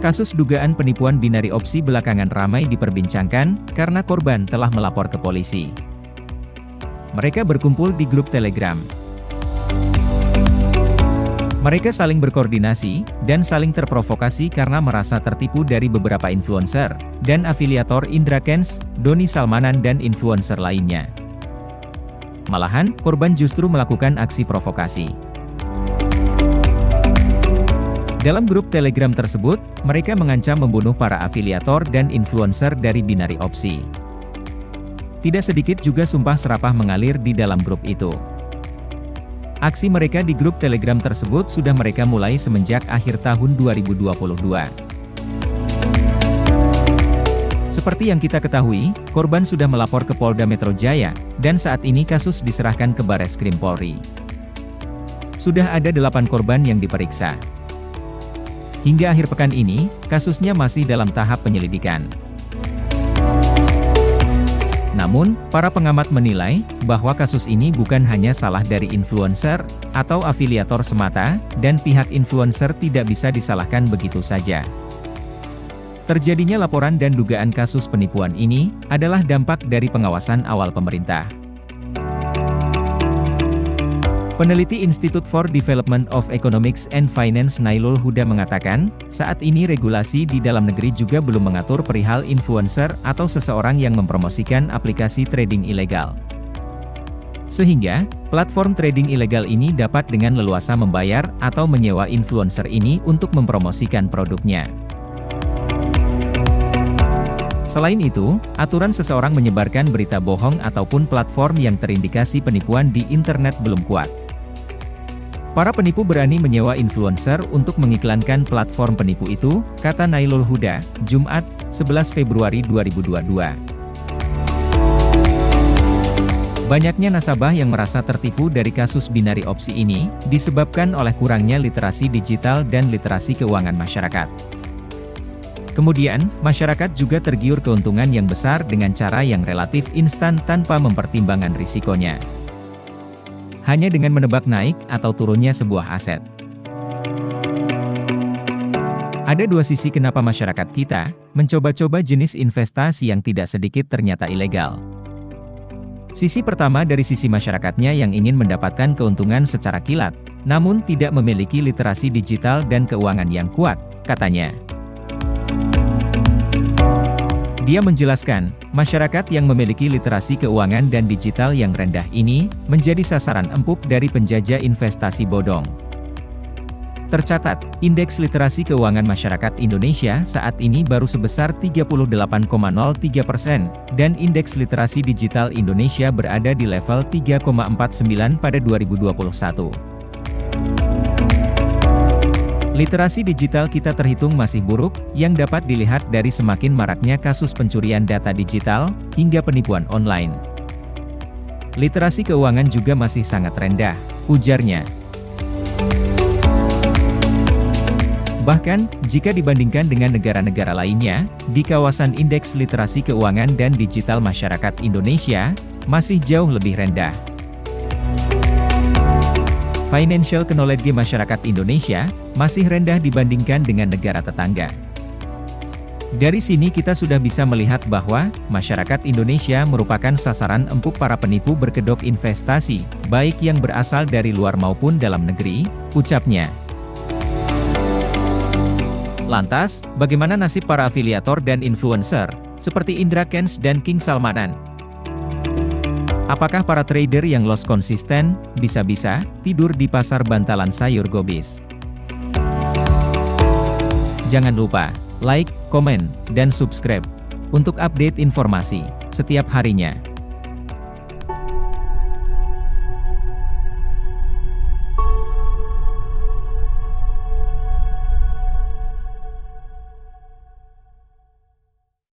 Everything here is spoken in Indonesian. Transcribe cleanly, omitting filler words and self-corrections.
Kasus dugaan penipuan binari opsi belakangan ramai diperbincangkan karena korban telah melapor ke polisi. Mereka berkumpul di grup Telegram. Mereka saling berkoordinasi dan saling terprovokasi karena merasa tertipu dari beberapa influencer dan afiliator Indra Kents, Doni Salmanan dan influencer lainnya. Malahan, korban justru melakukan aksi provokasi. Dalam grup Telegram tersebut, mereka mengancam membunuh para afiliator dan influencer dari binari opsi. Tidak sedikit juga sumpah serapah mengalir di dalam grup itu. Aksi mereka di grup Telegram tersebut sudah mereka mulai semenjak akhir tahun 2022. Seperti yang kita ketahui, korban sudah melapor ke Polda Metro Jaya, dan saat ini kasus diserahkan ke Bareskrim Polri. Sudah ada 8 korban yang diperiksa. Hingga akhir pekan ini, kasusnya masih dalam tahap penyelidikan. Namun, para pengamat menilai bahwa kasus ini bukan hanya salah dari influencer atau afiliator semata, dan pihak influencer tidak bisa disalahkan begitu saja. Terjadinya laporan dan dugaan kasus penipuan ini adalah dampak dari pengawasan awal pemerintah. Peneliti Institute for Development of Economics and Finance Nailul Huda mengatakan, saat ini regulasi di dalam negeri juga belum mengatur perihal influencer atau seseorang yang mempromosikan aplikasi trading ilegal. Sehingga, platform trading ilegal ini dapat dengan leluasa membayar atau menyewa influencer ini untuk mempromosikan produknya. Selain itu, aturan seseorang menyebarkan berita bohong ataupun platform yang terindikasi penipuan di internet belum kuat. Para penipu berani menyewa influencer untuk mengiklankan platform penipu itu, kata Nailul Huda, Jumat, 11 Februari 2022. Banyaknya nasabah yang merasa tertipu dari kasus binari opsi ini, disebabkan oleh kurangnya literasi digital dan literasi keuangan masyarakat. Kemudian, masyarakat juga tergiur keuntungan yang besar dengan cara yang relatif instan tanpa mempertimbangkan risikonya. Hanya dengan menebak naik atau turunnya sebuah aset. Ada dua sisi kenapa masyarakat kita mencoba-coba jenis investasi yang tidak sedikit ternyata ilegal. Sisi pertama dari sisi masyarakatnya yang ingin mendapatkan keuntungan secara kilat, namun tidak memiliki literasi digital dan keuangan yang kuat, katanya. Dia menjelaskan, masyarakat yang memiliki literasi keuangan dan digital yang rendah ini, menjadi sasaran empuk dari penjajah investasi bodong. Tercatat, indeks literasi keuangan masyarakat Indonesia saat ini baru sebesar 38,03%, dan indeks literasi digital Indonesia berada di level 3,49 pada 2021. Literasi digital kita terhitung masih buruk, yang dapat dilihat dari semakin maraknya kasus pencurian data digital, hingga penipuan online. Literasi keuangan juga masih sangat rendah, ujarnya. Bahkan, jika dibandingkan dengan negara-negara lainnya, di kawasan indeks literasi keuangan dan digital masyarakat Indonesia, masih jauh lebih rendah. Financial knowledge masyarakat Indonesia masih rendah dibandingkan dengan negara tetangga. Dari sini kita sudah bisa melihat bahwa masyarakat Indonesia merupakan sasaran empuk para penipu berkedok investasi, baik yang berasal dari luar maupun dalam negeri, ucapnya. Lantas, bagaimana nasib para afiliator dan influencer, seperti Indra Kents dan King Salmanan? Apakah para trader yang lost konsisten, bisa-bisa tidur di pasar bantalan sayur gobis? Jangan lupa, like, komen, dan subscribe, untuk update informasi setiap harinya.